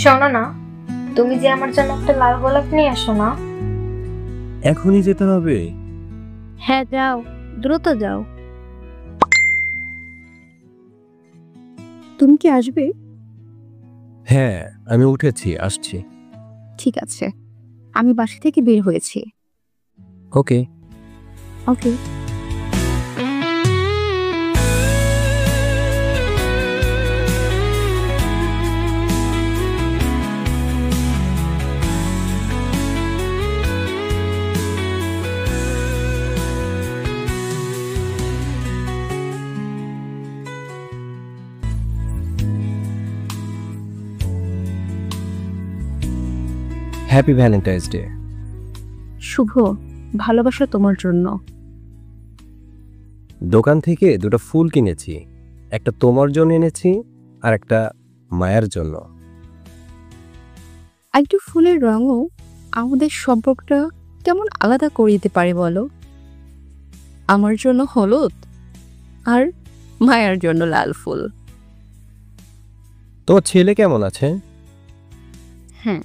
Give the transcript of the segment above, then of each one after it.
শোনো না, তুমি যে আমার জন্য একটা লাল গোলাপ নিয়ে আসো না। এখনই যেতে হবে? হ্যাঁ যাও, দ্রুত যাও। তুমি কি আসবে? হ্যাঁ, আমি উঠেছি, আসছি। ঠিক আছে, আমি বাসা থেকে বের হয়েছি। Okay. Okay. Happy Valentine's day. শুভ, ভালোবাসা তোমার জন্য। দোকান থেকে দুটো ফুল কিনেছি, একটা তোমার জন্য এনেছি আর একটা মায়ের জন্য। একটু ফুলের রঙও আমাদের সম্পর্কটা কেমন আলাদা করে দিতে পারে বলো। আমার জন্য হলুদ আর মায়ের জন্য লাল ফুল। তোমার ছেলে কেমন আছে? হ্যাঁ,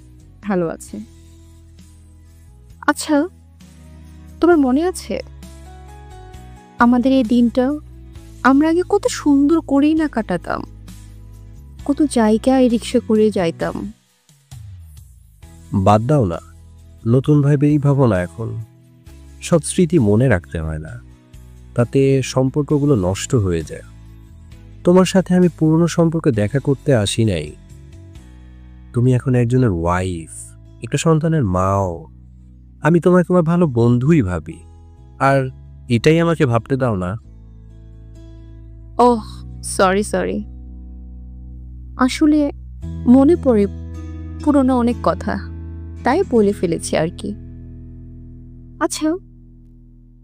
ভালো আছে। আচ্ছা, তোমার মনে আছে আমাদের এই দিনটা আমরা আগে কত সুন্দর করেই না কাটাতাম, কত জায়গায় রিক্সা করে যাইতাম। বাদ দাও না, নতুন ভাবেই ভাবো না। এখন সব স্মৃতি মনে রাখতে হয় না, তাতে সম্পর্কগুলো নষ্ট হয়ে যায়। তোমার সাথে আমি পুরনো সম্পর্কে দেখা করতে আসি নাই। তুমি এখন একজনের ওয়াইফ, একটা সন্তানের মাও। আমি তোমায় তোমার ভালো বন্ধুই ভাবি, আর এটাই আমাকে ভাবতে দাও না। ওহ, সরি। আসলে মনে পড়ে পুরনো অনেক কথা, তাই বলে ফেলেছি আর কি। আচ্ছা,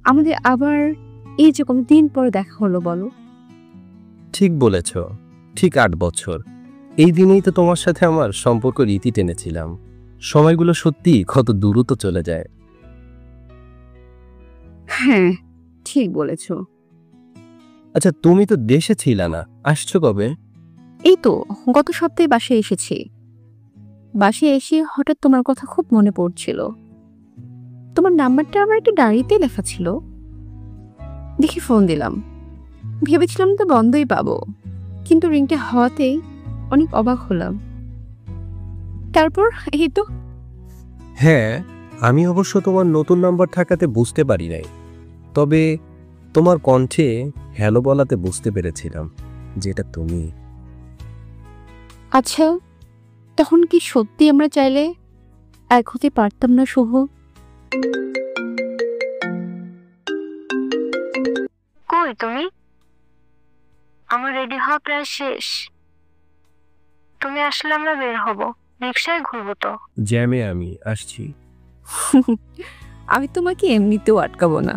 আমাদের আবার এই যে কোনো দিন পরে দেখা হলো বলো। ঠিক বলেছ, ঠিক 8 বছর। এই দিনেই তো তোমার সাথে আমার সম্পর্ক রীতি টেনেছিলাম। সময়গুলো সত্যি কত দ্রুত চলে যায়। হ্যাঁ, ঠিক বলেছ। আচ্ছা, তুমি তো দেশে ছিলে না, আসছো কবে? এই তো গত সপ্তাহে বাসায় এসেছি। বাসায় এসে হঠাৎ তোমার কথা খুব মনে পড়ছিল। তোমার নাম্বারটা আমার একটা ডায়েরিতে লেখা ছিল, দেখি ফোন দিলাম। ভেবেছিলাম তো বন্ধই পাবো, কিন্তু রিংটা হওয়াতেই অনেক অবাক হলাম। তারপর এই তো। হ্যাঁ, আমি অবশ্য তোমার নতুন নাম্বার থাকাতে বুঝতে পারি নাই, তবে তোমার কণ্ঠে হ্যালো বলাতে বুঝতে পেরেছিলাম যেটা তুমি। আচ্ছা, তখন কি সত্যি আমরা চাইলে এক হতে পারতাম না শুভ? কই তুমি? আমার রেডি হওয়া প্রায় শেষ। তুমি আসলে আমরা বের হব, রিক্সায় ঘুরবো তো। জ্যামে আমি আসছি। আমি তোমাকে এমনিতেও আটকাবো না,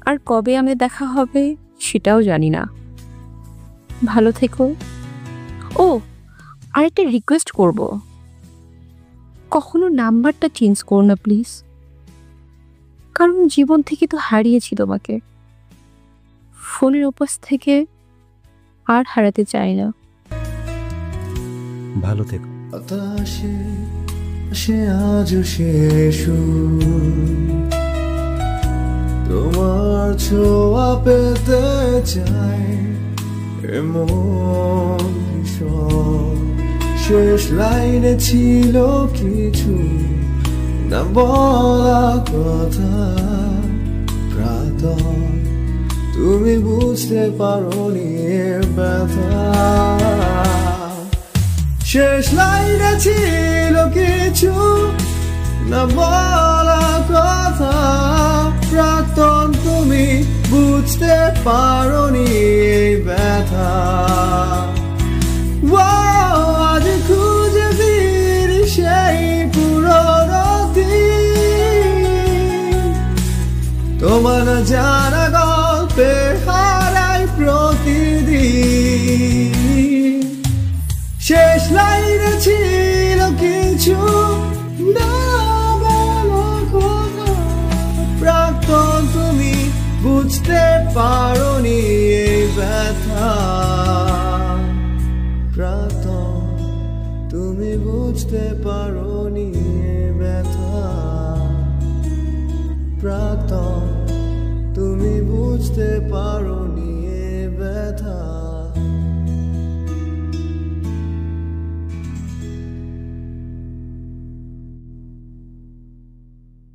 আর কবে আমাদের দেখা হবে সেটাও জানি না। ভালো থেকো। ও, আরেকটা রিকোয়েস্ট করব, কখনো নাম্বারটা চেঞ্জ করো না প্লিজ, কারণ জীবন থেকে তো হারিয়েছি তোমাকে, ফোনের উপাস থেকে আর হারাতে চাই না। ভালো থেকো। বাতাসে আসে আজও শেষ, তোমার ছোঁয়া পেতে চাই এমন ভীষণ। শেষ লাইনে ছিল কিছু না বলা কথা, প্রাতঃ তুমি বুঝতে পারোনি ব্যথা। শেষ লাইনে ছিল কিছু না বলা কথা, প্রাক্তন তুমি বুঝতে পারোনি ব্যথা। আজ খুঁজে ফিরি সেই পুরনো দিন, তোমার জানা গল্পে হারাই প্রতিদিন। শেষ লাইনে ছিল কিছু না বলা কথা, প্রাক্তন তুমি বুঝতে পারোনি এই ব্যথা। প্রাক্তন তুমি বুঝতে পারোনি এ ব্যথা প্রাক্তন তুমি বুঝতে পারোনি এ ব্যথা